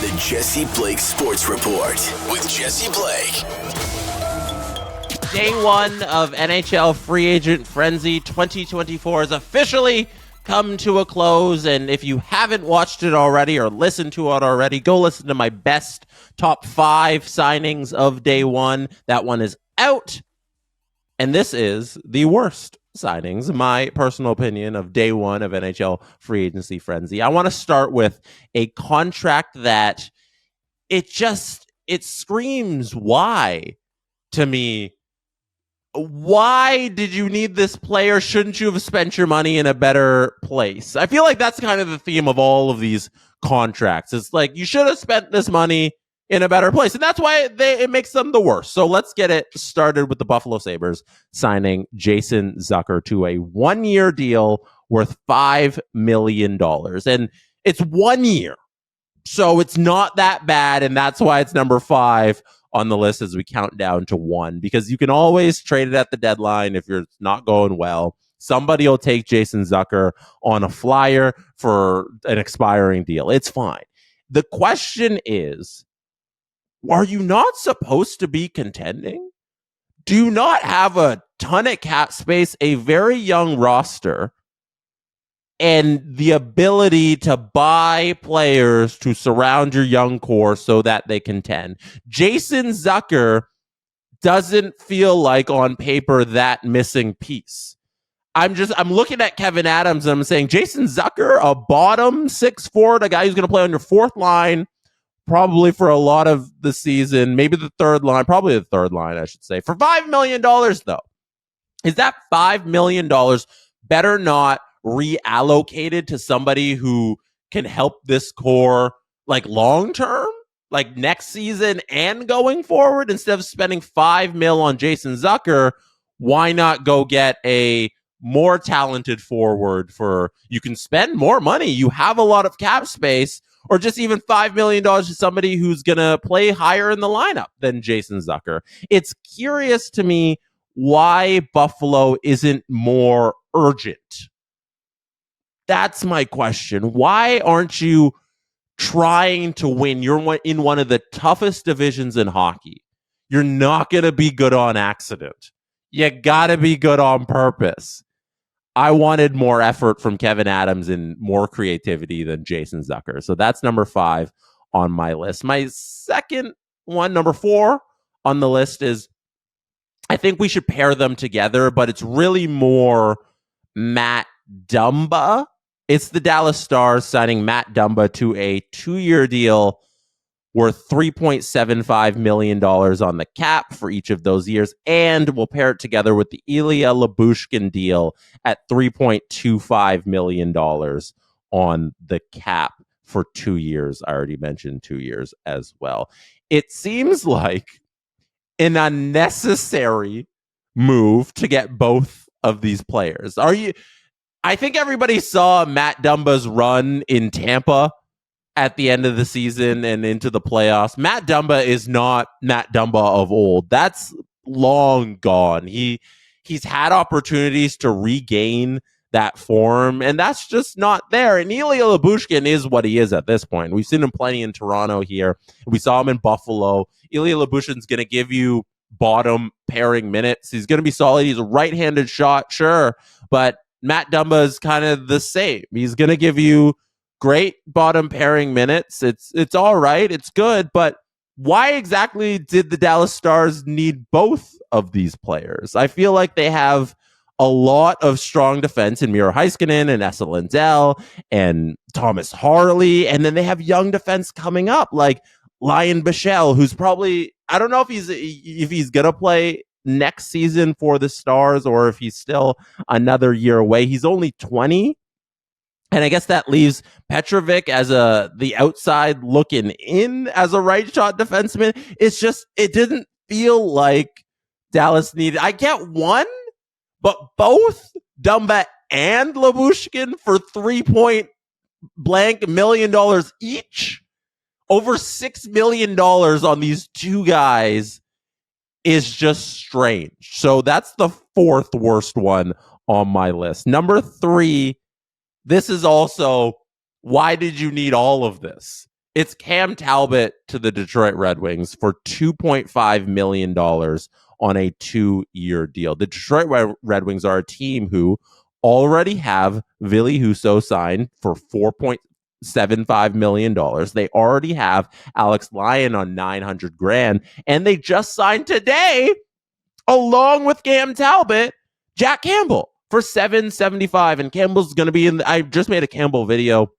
The Jesse Blake Sports Report with Jesse Blake. Day one of NHL Free Agent Frenzy 2024 has officially come to a close, and if you haven't watched it already or listened to it already, go listen to my best top 5 signings of day one. That one is out, and this is the worst signings, my personal opinion, of day one of NHL Free Agency Frenzy. I want to start with a contract that it screams why to me. Why did you need this player? Shouldn't you have spent your money in a better place? I feel like that's kind of the theme of all of these contracts. It's like you should have spent this money in a better place, and that's why it makes them the worst. So let's get it started with the Buffalo Sabres signing Jason Zucker to a 1-year deal worth $5 million. And it's 1 year, so it's not that bad, and that's why it's number 5 on the list as we count down to 1, because you can always trade it at the deadline if you're not going well. Somebody will take Jason Zucker on a flyer for an expiring deal. It's fine. The question is, are you not supposed to be contending? Do you not have a ton of cap space, a very young roster, and the ability to buy players to surround your young core so that they contend? Jason Zucker doesn't feel like on paper that missing piece. I'm looking at Kevyn Adams and I'm saying, Jason Zucker, a bottom 6 forward, a guy who's going to play on your 4th line, probably for a lot of the season, maybe the 3rd line, probably the 3rd line, I should say, for $5 million though. Is that $5 million better not reallocated to somebody who can help this core like long term, like next season and going forward? Instead of spending $5 million on Jason Zucker, why not go get a more talented forward? You can spend more money, you have a lot of cap space, or just even $5 million to somebody who's gonna play higher in the lineup than Jason Zucker. It's curious to me why Buffalo isn't more urgent. That's my question. Why aren't you trying to win? You're in one of the toughest divisions in hockey. You're not going to be good on accident. You got to be good on purpose. I wanted more effort from Kevyn Adams and more creativity than Jason Zucker. So that's number 5 on my list. My second one, number 4 on the list, is I think we should pair them together, but it's really more Matt Dumba. It's the Dallas Stars signing Matt Dumba to a 2-year deal worth $3.75 million on the cap for each of those years, and we'll pair it together with the Ilya Lyubushkin deal at $3.25 million on the cap for 2 years. I already mentioned 2 years as well. It seems like an unnecessary move to get both of these players. I think everybody saw Matt Dumba's run in Tampa at the end of the season and into the playoffs. Matt Dumba is not Matt Dumba of old. That's long gone. He's had opportunities to regain that form, and that's just not there. And Ilya Lyubushkin is what he is at this point. We've seen him plenty in Toronto here. We saw him in Buffalo. Ilya Lyubushkin's going to give you bottom pairing minutes. He's going to be solid. He's a right-handed shot, sure, but Matt Dumba is kind of the same. He's going to give you great bottom pairing minutes. It's all right. It's good. But why exactly did the Dallas Stars need both of these players? I feel like they have a lot of strong defense in Miro Heiskanen and Esa Lindell and Thomas Harley. And then they have young defense coming up like Lion Bichelle, who's probably, I don't know if he's going to play next season for the Stars or if he's still another year away. He's only 20. And I guess that leaves Petrovic as the outside looking in as a right shot defenseman. It's just, it didn't feel like Dallas needed. I get one, but both Dumba and Lyubushkin for $3 million each, over $6 million on these two guys, is just strange. So that's the 4th worst one on my list. Number 3, this is also, why did you need all of this? It's Cam Talbot to the Detroit Red Wings for $2.5 million on a 2-year deal. The Detroit Red Wings are a team who already have Ville Husso signed for $4.75 million. They already have Alex Lyon on $900,000, and they just signed today, along with Cam Talbot, Jack Campbell for $775,000. And Campbell's going to be I just made a Campbell video.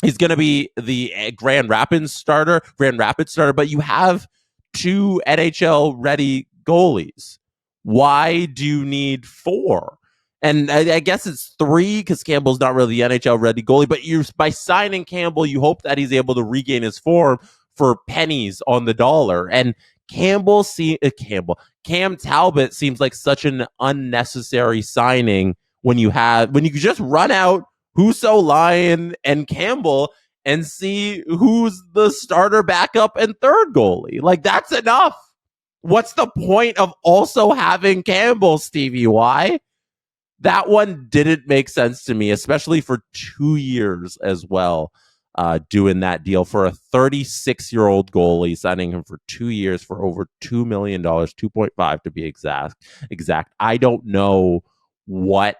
He's going to be the Grand Rapids starter, but you have 2 NHL ready goalies. Why do you need 4? And I guess it's 3 because Campbell's not really the NHL ready goalie, but by signing Campbell, you hope that he's able to regain his form for pennies on the dollar. And Cam Talbot seems like such an unnecessary signing when you could just run out Husso, Lyon, and Campbell and see who's the starter, backup, and third goalie. Like, that's enough. What's the point of also having Campbell, Stevie Y? That one didn't make sense to me, especially for 2 years as well, doing that deal for a 36-year-old goalie, signing him for 2 years for over $2 million, 2.5 to be exact. I don't know what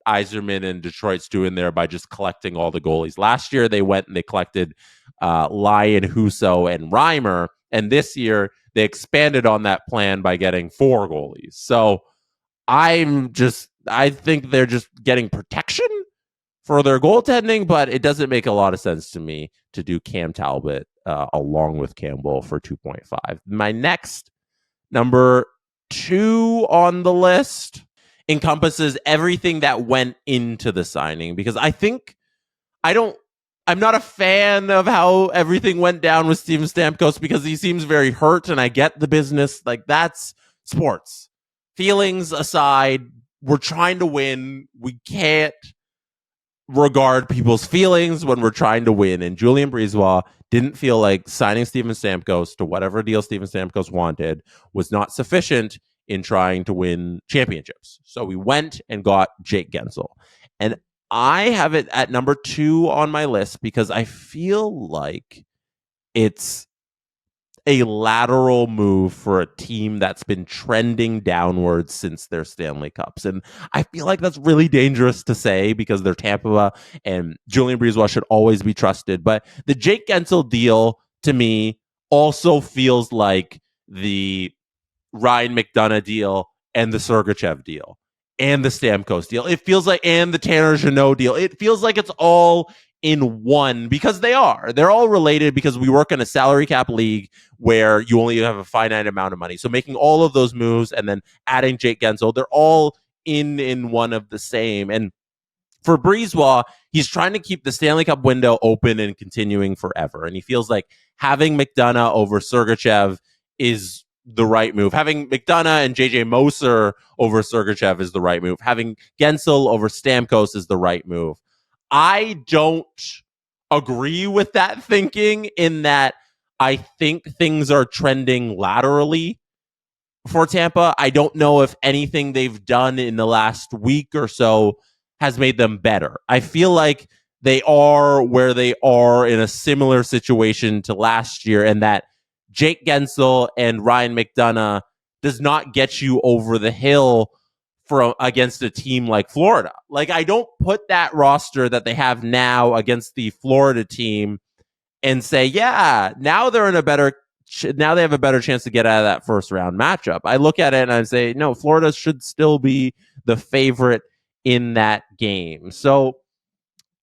Yzerman and Detroit's doing there by just collecting all the goalies. Last year, they went and they collected Lyon, Husso, and Reimer. And this year, they expanded on that plan by getting 4 goalies. So I think they're just getting protection for their goaltending, but it doesn't make a lot of sense to me to do Cam Talbot along with Campbell for 2.5. My next number 2 on the list encompasses everything that went into the signing, because I'm not a fan of how everything went down with Steven Stamkos, because he seems very hurt, and I get the business. Like, that's sports. Feelings aside, we're trying to win. We can't regard people's feelings when we're trying to win. And Julien Brisebois didn't feel like signing Steven Stamkos to whatever deal Steven Stamkos wanted was not sufficient in trying to win championships. So we went and got Jake Guentzel. And I have it at number 2 on my list because I feel like it's a lateral move for a team that's been trending downwards since their Stanley Cups. And I feel like that's really dangerous to say because they're Tampa and Julien Brisebois should always be trusted. But the Jake Guentzel deal, to me, also feels like the Ryan McDonagh deal and the Sergachev deal and the Stamkos deal. It feels like, and the Tanner Jeannot deal. It feels like it's all in one, because they're all related, because we work in a salary cap league where you only have a finite amount of money. So making all of those moves and then adding Jake Guentzel, they're all in one of the same. And for Brisebois, he's trying to keep the Stanley Cup window open and continuing forever. And he feels like having McDonagh over Sergachev is the right move. Having McDonagh and JJ Moser over Sergachev is the right move. Having Guentzel over Stamkos is the right move. I don't agree with that thinking, in that I think things are trending laterally for Tampa. I don't know if anything they've done in the last week or so has made them better. I feel like they are where they are in a similar situation to last year, and that Jake Guentzel and Ryan McDonagh does not get you over the hill against a team like Florida. Like, I don't put that roster that they have now against the Florida team and say, yeah, now they have a better chance to get out of that first round matchup. I look at it and I say, no, Florida should still be the favorite in that game. So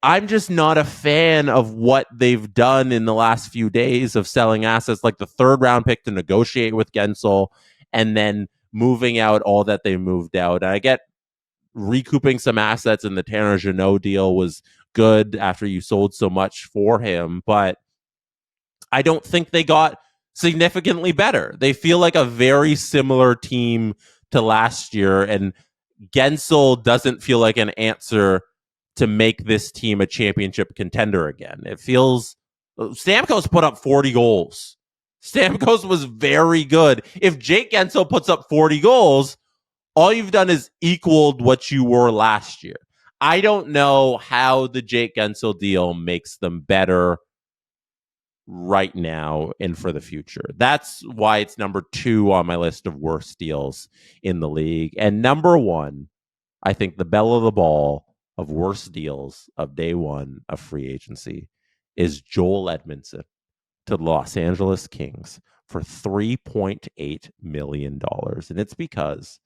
I'm just not a fan of what they've done in the last few days of selling assets like the 3rd round pick to negotiate with Guentzel and then moving out all that they moved out. And I get recouping some assets in the Tanner Jeannot deal was good after you sold so much for him, but I don't think they got significantly better. They feel like a very similar team to last year, and Guentzel doesn't feel like an answer to make this team a championship contender again. It feels Stamkos put up 40 goals. Stamkos was very good. If Jake Guentzel puts up 40 goals, all you've done is equaled what you were last year. I don't know how the Jake Guentzel deal makes them better right now and for the future. That's why it's number 2 on my list of worst deals in the league. And number 1, I think the belle of the ball of worst deals of day one of free agency is Joel Edmondson to the Los Angeles Kings for $3.8 million. And it's because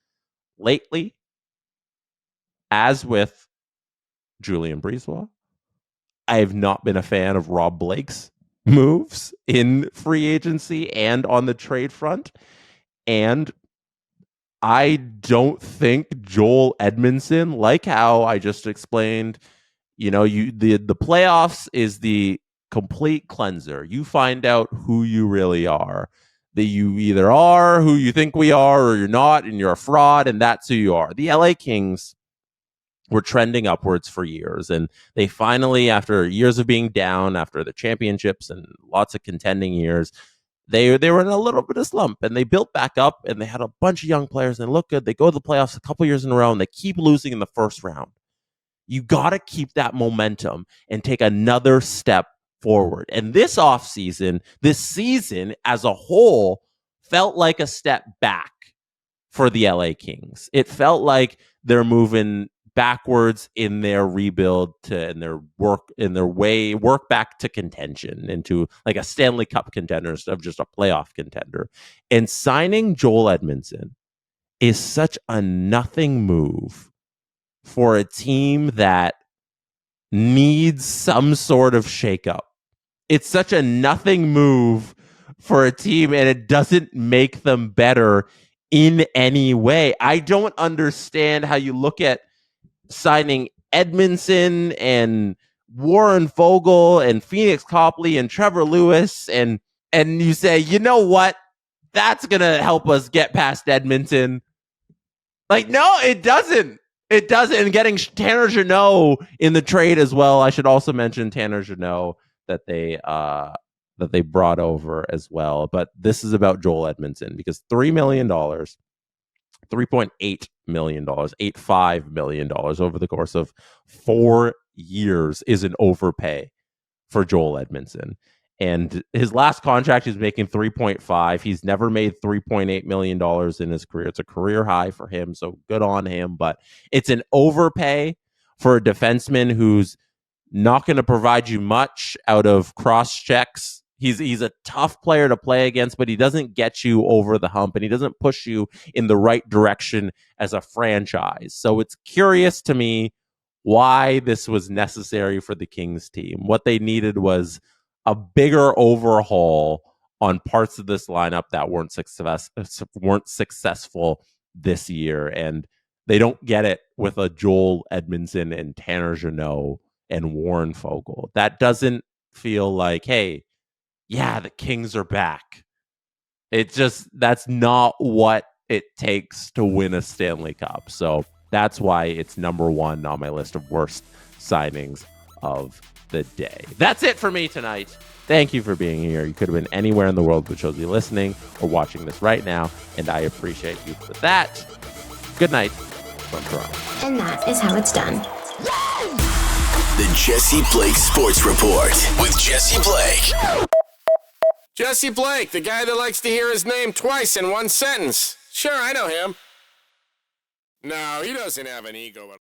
lately, as with Julian Breezewa, I have not been a fan of Rob Blake's moves in free agency and on the trade front. And I don't think Joel Edmondson, like how I just explained, the playoffs is the complete cleanser. You find out who you really are. That you either are who you think we are or you're not, and you're a fraud, and that's who you are. The LA Kings were trending upwards for years, and they finally, after years of being down, after the championships and lots of contending years, they were in a little bit of slump, and they built back up, and they had a bunch of young players, and they look good. They go to the playoffs a couple years in a row, and they keep losing in the first round. You got to keep that momentum and take another step forward. And this offseason, this season as a whole, felt like a step back for the LA Kings. It felt like they're moving backwards in their rebuild work back to contention, into like a Stanley Cup contender instead of just a playoff contender. And signing Joel Edmondson is such a nothing move for a team that needs some sort of shakeup. It's such a nothing move for a team, and it doesn't make them better in any way. I don't understand how you look at signing Edmondson and Warren Fogle and Phoenix Copley and Trevor Lewis, and you say, you know what? That's going to help us get past Edmonton. Like, no, it doesn't. It doesn't. And getting Tanner Jeannot in the trade as well. I should also mention Tanner Jeannot that they brought over as well. But this is about Joel Edmondson, because $3 million, $3.8 million, $8.5 million over the course of 4 years is an overpay for Joel Edmondson. And his last contract, he's making 3.5. He's never made $3.8 million in his career. It's a career high for him, so good on him. But it's an overpay for a defenseman who's not going to provide you much out of cross checks. He's a tough player to play against, but he doesn't get you over the hump, and he doesn't push you in the right direction as a franchise. So it's curious to me why this was necessary for the Kings team. What they needed was a bigger overhaul on parts of this lineup that weren't successful this year, and they don't get it with a Joel Edmondson and Tanner Jeannot and Warren Fogle. That doesn't feel like, hey, yeah, the Kings are back. That's not what it takes to win a Stanley Cup. So that's why it's number 1 on my list of worst signings of the day. That's it for me tonight. Thank you for being here. You could have been anywhere in the world but chose you listening or watching this right now, and I appreciate you for that. Good night from Toronto. And that is how it's done. The Jesse Blake Sports Report with Jesse Blake. Jesse Blake, the guy that likes to hear his name twice in one sentence. Sure, I know him. No, he doesn't have an ego at all.